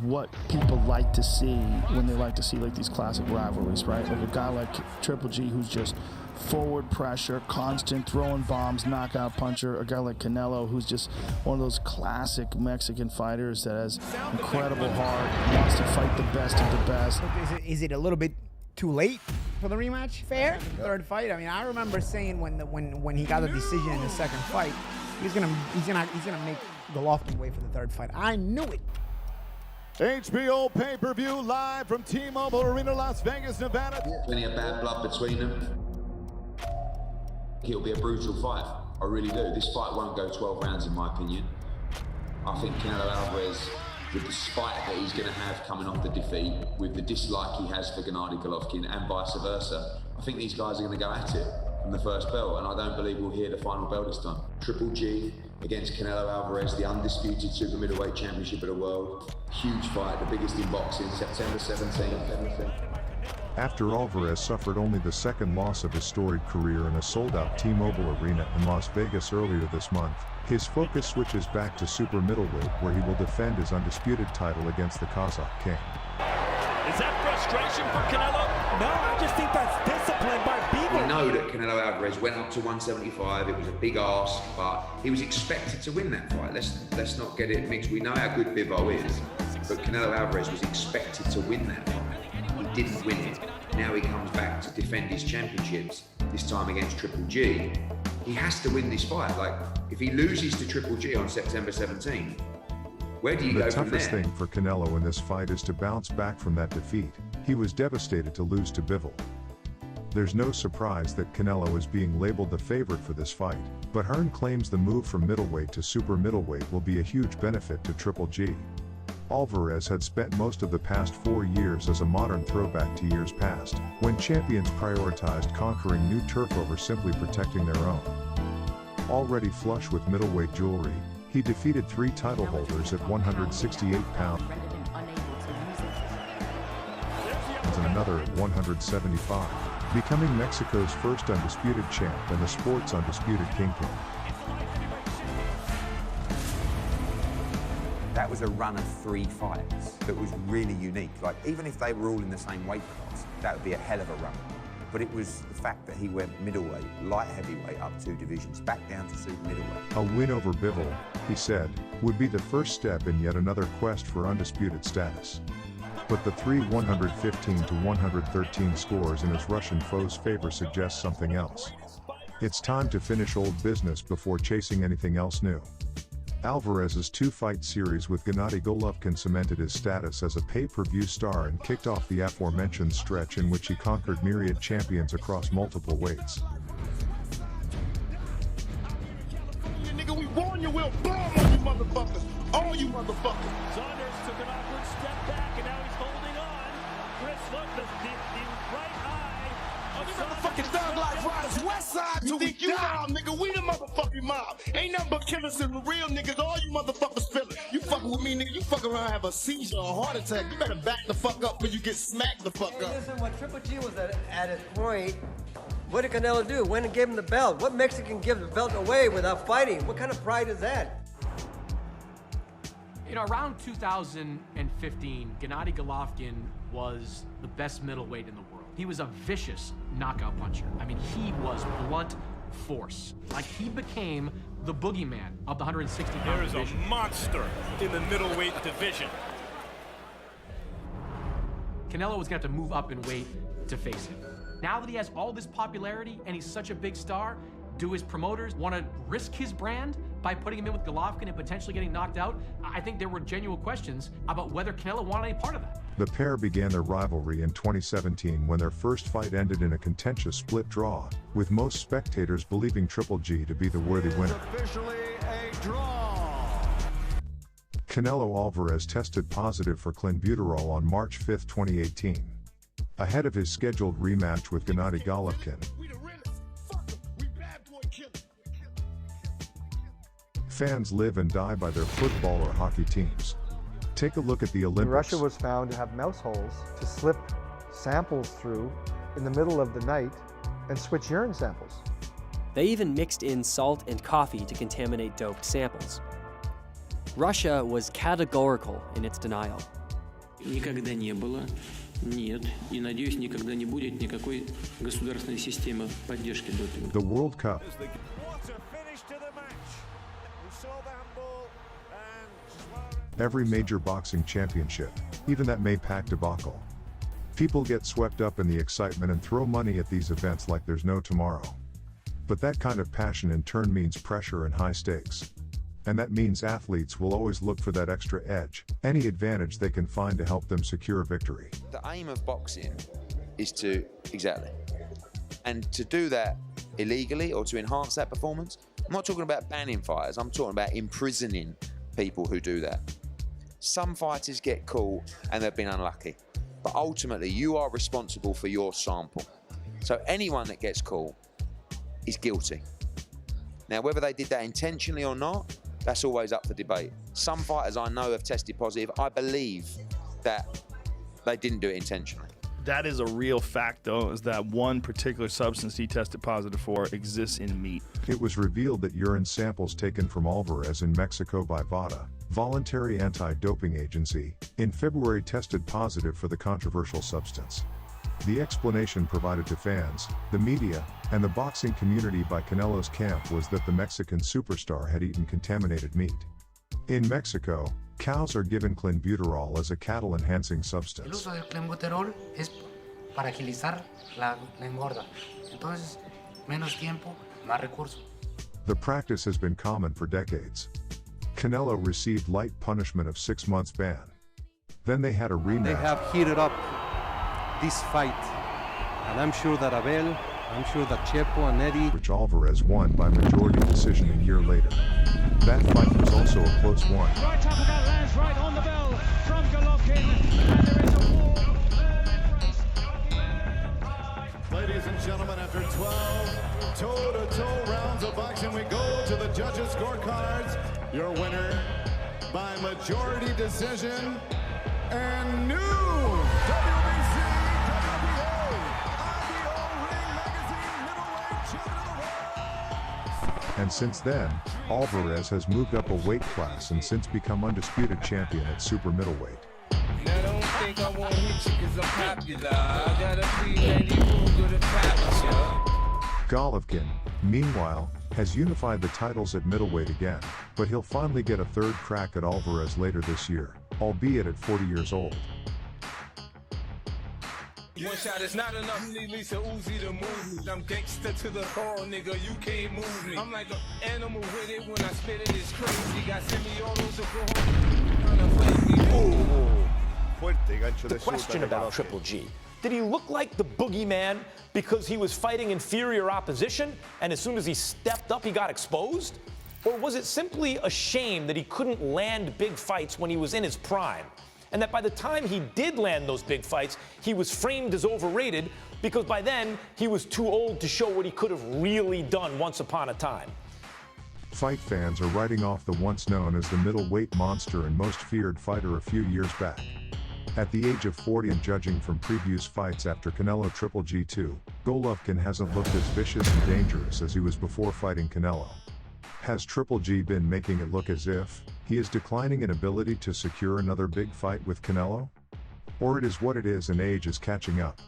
what people like to see when they like to see like these classic rivalries, right? Like a guy like Triple G who's just forward pressure, constant throwing bombs, knockout puncher. A guy like Canelo who's just one of those classic Mexican fighters that has incredible heart, wants to fight the best of the best. Is it a little bit too late for the rematch? Fair? Third fight? I mean, I remember saying when he got the decision in the second fight, he's gonna make Golovkin wait for the third fight. I knew it. HBO pay-per-view live from T-Mobile Arena, Las Vegas, Nevada. Plenty of bad blood between them. It'll be a brutal fight. I really do. This fight won't go 12 rounds in my opinion. I think Canelo Alvarez, with the spite that he's going to have coming off the defeat, with the dislike he has for Gennady Golovkin and vice versa, I think these guys are going to go at it from the first bell, and I don't believe we'll hear the final bell this time. Triple G against Canelo Alvarez, the undisputed super middleweight championship of the world. Huge fight, the biggest in boxing, September 17th. After Alvarez suffered only the second loss of his storied career in a sold-out T-Mobile Arena in Las Vegas earlier this month, his focus switches back to super middleweight, where he will defend his undisputed title against the Kazakh King. Is that frustration for Canelo? No, I just think that's discipline by Bivol. We know that Canelo Alvarez went up to 175. It was a big ask, but he was expected to win that fight. Let's not get it mixed. We know how good Bivol is, but Canelo Alvarez was expected to win that fight. He didn't win it. Now he comes back to defend his championships, this time against Triple G. He has to win this fight. Like, if he loses to Triple G on September 17th, where do you go from there? The toughest thing for Canelo in this fight is to bounce back from that defeat. He was devastated to lose to Bivol. There's no surprise that Canelo is being labeled the favorite for this fight, but Hearn claims the move from middleweight to super middleweight will be a huge benefit to Triple G. Alvarez had spent most of the past 4 years as a modern throwback to years past, when champions prioritized conquering new turf over simply protecting their own. Already flush with middleweight jewelry, he defeated 3 title holders at 168 pounds and another at 175, becoming Mexico's first undisputed champ and the sport's undisputed kingpin. That was a run of 3 fights that was really unique. Like, even if they were all in the same weight class, that would be a hell of a run. But it was the fact that he went middleweight, light heavyweight up 2 divisions, back down to super middleweight. A win over Bivol, he said, would be the first step in yet another quest for undisputed status. But the 3 115 to 113 scores in his Russian foe's favor suggest something else. It's time to finish old business before chasing anything else new. Alvarez's 2-fight series with Gennady Golovkin cemented his status as a pay-per-view star and kicked off the aforementioned stretch in which he conquered myriad champions across multiple weights. Nigga, we warn you, we'll bomb on you motherfuckers. All you motherfuckers. Saunders took an awkward step back, and now he's holding on. Chris, look, the right eye of Motherfucking Thug Life Riders, West Side. You think you mob, nigga? We the motherfucking mob. Ain't nothing but killers and real niggas. All you motherfuckers feel it. You fucking with me, nigga. You fuck around, have a seizure or a heart attack. You better back the fuck up when you get smacked the fuck up. Listen, when Triple G was at his point, what did Canelo do? Went and gave him the belt. What Mexican gives the belt away without fighting? What kind of pride is that? You know, around 2015, Gennady Golovkin was the best middleweight in the world. He was a vicious knockout puncher. I mean, he was blunt force. Like, he became the boogeyman of the 160-pound division. There is a monster in the middleweight division. Canelo was going to have to move up in weight to face him. Now that he has all this popularity and he's such a big star, do his promoters want to risk his brand by putting him in with Golovkin and potentially getting knocked out? I think there were genuine questions about whether Canelo wanted any part of that. The pair began their rivalry in 2017 when their first fight ended in a contentious split draw, with most spectators believing Triple G to be the worthy winner. Officially a draw. Canelo Alvarez tested positive for clenbuterol on March 5, 2018. Ahead of his scheduled rematch with Gennady Golovkin. Fans live and die by their football or hockey teams. Take a look at the Olympics. Russia was found to have mouse holes to slip samples through in the middle of the night and switch urine samples. They even mixed in salt and coffee to contaminate doped samples. Russia was categorical in its denial. Никогда не было, нет, и, надеюсь, никогда не будет никакой государственной системы поддержки допинга. The World Cup. Every major boxing championship, even that Maypac debacle. People get swept up in the excitement and throw money at these events like there's no tomorrow. But that kind of passion in turn means pressure and high stakes. And that means athletes will always look for that extra edge, any advantage they can find to help them secure victory. The aim of boxing is to, exactly, and to do that illegally or to enhance that performance, I'm not talking about banning fighters, I'm talking about imprisoning people who do that. Some fighters get caught and they've been unlucky, but ultimately you are responsible for your sample. So anyone that gets caught is guilty. Now, whether they did that intentionally or not, that's always up for debate. Some fighters I know have tested positive. I believe that they didn't do it intentionally. That is a real fact, though, is that one particular substance he tested positive for exists in meat. It was revealed that urine samples taken from Alvarez in Mexico by VADA, Voluntary Anti-Doping Agency, in February tested positive for the controversial substance. The explanation provided to fans, the media, and the boxing community by Canelo's camp was that the Mexican superstar had eaten contaminated meat. In Mexico, cows are given clenbuterol as a cattle-enhancing substance. El uso del clenbuterol es para agilizar la engorda. Entonces, menos tiempo, más recursos. The practice has been common for decades. Canelo received light punishment of 6 months ban. Then they had a rematch. They have heated up this fight, and I'm sure that Abel, I'm sure that Chepo and Eddie, which Alvarez won by majority decision a year later. That fight was also a close one. Right uppercut lands right on the bell from Golovkin, and there is a war. Ladies and gentlemen, after 12 toe-to-toe rounds of boxing, we go to the judges' scorecards. Your winner by majority decision and new WBC WBA IBO Ring Magazine Middleweight Champion of the World. And since then, Alvarez has moved up a weight class and since become undisputed champion at super middleweight. Now don't think I won't hit you cause I'm popular. I gotta be ready to the capture. Golovkin, meanwhile, has unified the titles at middleweight again, but he'll finally get a third crack at Alvarez later this year, albeit at 40 years old. One shot is not enough, need Lisa Uzi to move me. I'm gangster to the core, nigga, you can't move me. I'm like an animal with it, when I spit it, it's crazy. Got semi-autos to go home. The question about Triple G. Did he look like the boogeyman because he was fighting inferior opposition and as soon as he stepped up he got exposed? Or was it simply a shame that he couldn't land big fights when he was in his prime? And that by the time he did land those big fights, he was framed as overrated because by then he was too old to show what he could have really done once upon a time? Fight fans are writing off the once known as the middleweight monster and most feared fighter a few years back. At the age of 40 and judging from previous fights after Canelo Triple G2, Golovkin hasn't looked as vicious and dangerous as he was before fighting Canelo. Has Triple G been making it look as if he is declining in ability to secure another big fight with Canelo? Or it is what it is and age is catching up?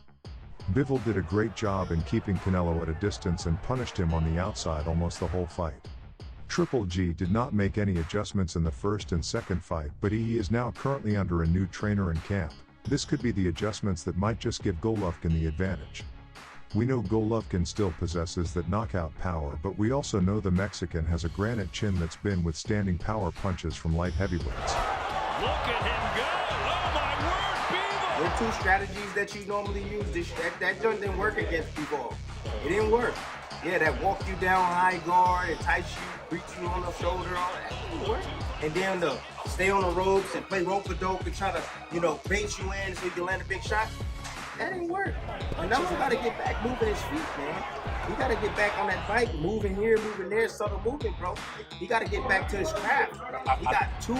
Bivol did a great job in keeping Canelo at a distance and punished him on the outside almost the whole fight. Triple G did not make any adjustments in the first and second fight, but he is now currently under a new trainer in camp. This could be the adjustments that might just give Golovkin the advantage. We know Golovkin still possesses that knockout power, but we also know the Mexican has a granite chin that's been withstanding power punches from light heavyweights. Look at him go! Oh my word, Beaver! There are two strategies that you normally use. That joint didn't work against people. It didn't work. Yeah, that walk you down high guard, entice you, reach you on the shoulder, all that didn't work. And then the stay on the ropes and play rope-a-dope and try to, bait you in so you can land a big shot. That didn't work. And now we got to get back moving his feet, man. We got to get back on that bike, moving here, moving there, subtle movement, bro. He got to get back to his craft. He got too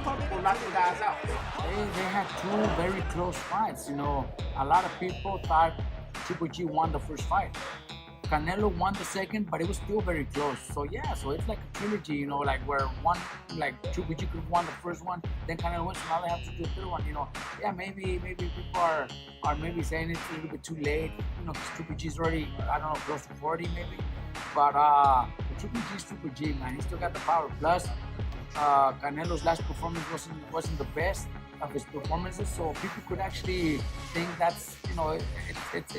comfortable knocking guys out. They had two very close fights. A lot of people thought Triple G won the first fight. Canelo won the second, but it was still very close. So yeah, so it's like a trilogy, you know, like where one, like Triple G could have won the first one, then Canelo wins, so now they have to do the third one, you know. Yeah, maybe people are maybe saying it's a little bit too late, you know, because Triple G's already, I don't know, close to 40 maybe. But Triple G's Triple G, man. He still got the power. Plus, Canelo's last performance wasn't the best of his performances, so people could actually think that's, you know, it's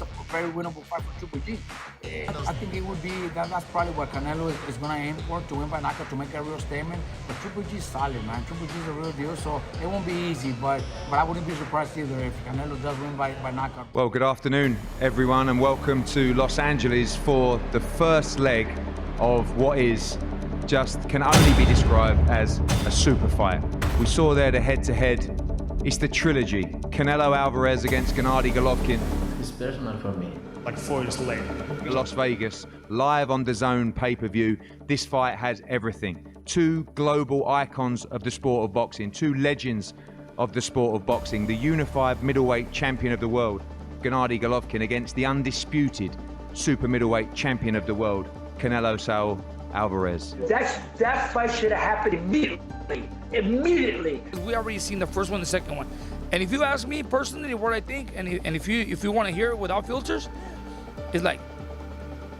a very winnable fight for Triple G. I think it would be that's probably what Canelo is going to aim for, to win by knockout, to make a real statement. But Triple G is solid, man. Triple G is a real deal, so it won't be easy. But I wouldn't be surprised either if Canelo does win by knockout. Well, good afternoon, everyone, and welcome to Los Angeles for the first leg of what is can only be described as a super fight. We saw there the head-to-head. It's the trilogy. Canelo Alvarez against Gennady Golovkin. It's personal for me. Like 4 years later. Las Vegas, live on the DAZN pay-per-view. This fight has everything. 2 global icons of the sport of boxing, 2 legends of the sport of boxing. The unified middleweight champion of the world, Gennady Golovkin, against the undisputed super middleweight champion of the world, Canelo Alvarez. That fight should have happened immediately. Immediately. We already seen the first one, the second one, and if you ask me personally what I think, and if you want to hear it without filters, it's like,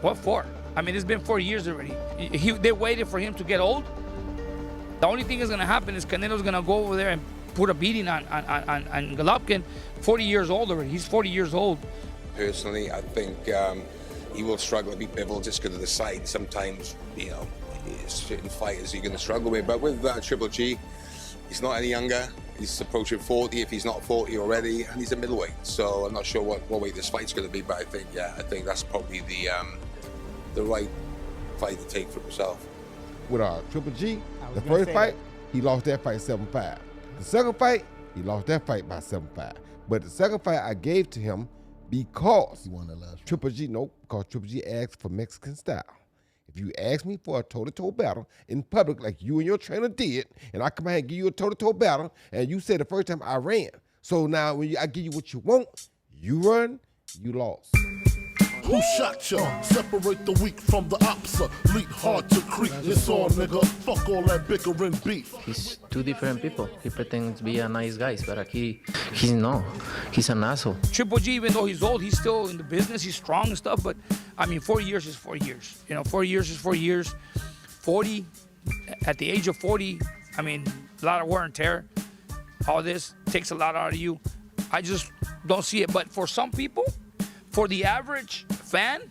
what for? I mean, it's been 4 years already. They waited for him to get old. The only thing that's gonna happen is Canelo's gonna go over there and put a beating on Golovkin. 40 years old already. He's 40 years old. Personally, I think he will struggle to beat Bivol just because of the size. Sometimes, you know, certain fighters you're going to struggle with. But with Triple G, he's not any younger. He's approaching 40 if he's not 40 already, and he's a middleweight. So I'm not sure what weight this fight's going to be, but I think that's probably the right fight to take for himself. With Triple G, the first fight, he lost that fight 7-5. The second fight, he lost that fight by 7-5. But the second fight I gave to him because Triple G, because Triple G asked for Mexican style. If you ask me for a toe-to-toe battle in public like you and your trainer did, and I come out and give you a toe-to-toe battle, and you said the first time I ran. So now when I give you what you want, you run, you lost. Who shot ya? Separate the weak from the opsa. Leap hard to creep. It's on, nigga. Fuck all that bickering beef. He's 2 different people. He pretends to be a nice guy, but he's not. He's an asshole. Triple G, even though he's old, he's still in the business. He's strong and stuff. But I mean, 4 years is 4 years. You know, 4 years is 4 years. 40, at the age of 40, I mean, a lot of wear and tear. All this takes a lot out of you. I just don't see it. But for some people, for the average fan,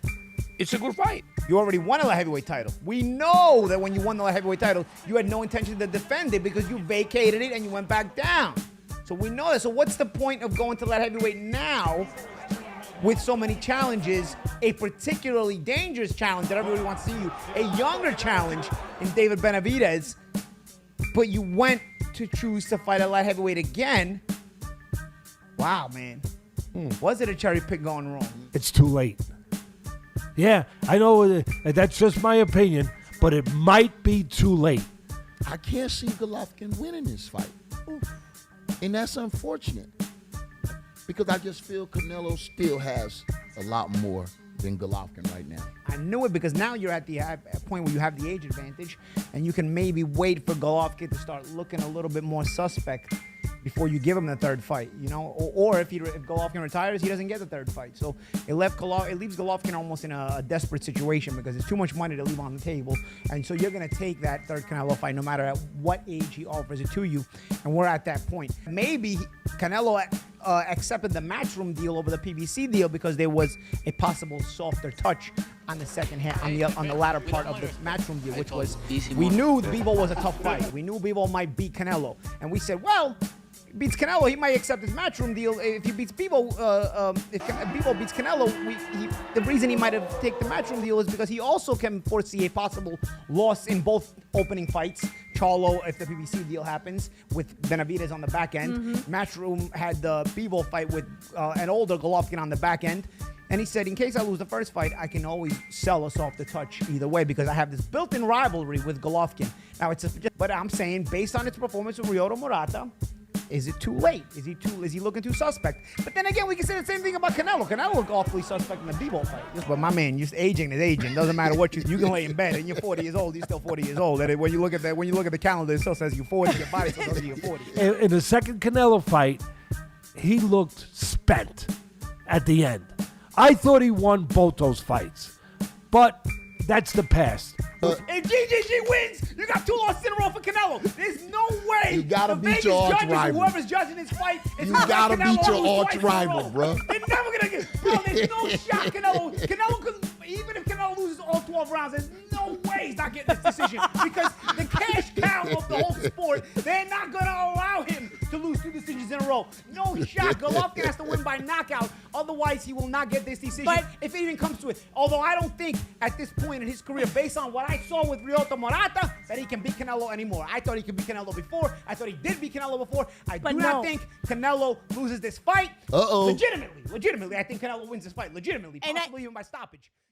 it's a good fight. You already won a light heavyweight title. We know that when you won the light heavyweight title, you had no intention to defend it because you vacated it and you went back down. So we know that. So what's the point of going to light heavyweight now with so many challenges, a particularly dangerous challenge that everybody wants to see you, a younger challenge in David Benavidez, but you went to choose to fight at light heavyweight again? Wow, man. Was it a cherry pick going wrong? It's too late. Yeah, I know that's just my opinion, but it might be too late. I can't see Golovkin winning this fight. And that's unfortunate because I just feel Canelo still has a lot more than Golovkin right now. I knew it because now you're at the point where you have the age advantage and you can maybe wait for Golovkin to start looking a little bit more suspect before you give him the third fight, you know, or if Golovkin retires, he doesn't get the third fight. So it leaves Golovkin almost in a desperate situation because it's too much money to leave on the table, and so you're gonna take that third Canelo fight no matter at what age he offers it to you, and we're at that point. Maybe Canelo accepted the Matchroom deal over the PBC deal because there was a possible softer touch on the second half, on the latter part of the Matchroom deal, which was we knew Bivol was a tough fight. We knew Bivol might beat Canelo, and we said, well, beats Canelo, he might accept his Matchroom deal. If he beats Bivol, if Bivol beats Canelo, the reason he might have taken the Matchroom deal is because he also can foresee a possible loss in both opening fights. Charlo, if the PBC deal happens, with Benavidez on the back end. Matchroom had the Bivol fight with an older Golovkin on the back end. And he said, in case I lose the first fight, I can always sell us off the touch either way because I have this built-in rivalry with Golovkin. Now, but I'm saying, based on its performance with Ryota Murata, Is it too late? Is he looking too suspect? But then again, we can say the same thing about Canelo. Canelo looked awfully suspect in the Bebo fight. But my man, just aging is aging. Doesn't matter what you can lay in bed and you're 40 years old. You're still 40 years old. And when you look at the calendar, it still says you're 40. Your body still says you're 40. In the second Canelo fight, he looked spent at the end. I thought he won both those fights, but that's the past. If GGG wins, you got 2 losses in a row for Canelo. There's no way. You gotta the beat Vegas your arch judges, rival. Whoever's judging this fight, is You not gotta Canelo beat your lose arch twice in a rival, row. bro. They're never gonna get. Bro, there's no shot. Canelo could. Even if Canelo loses all 12 rounds, there's no way he's not getting this decision because the cash cow of the whole sport, they're not gonna allow him to lose 2 decisions in a row. No shot. Golovkin has to win by knockout. Otherwise, he will not get this decision if it even comes to it. Although I don't think at this point in his career, based on what I saw with Ryota Morata, that he can beat Canelo anymore. I thought he could beat Canelo before. I thought he did beat Canelo before. I do not think Canelo loses this fight. Uh-oh. Legitimately, I think Canelo wins this fight. Legitimately, possibly even by stoppage.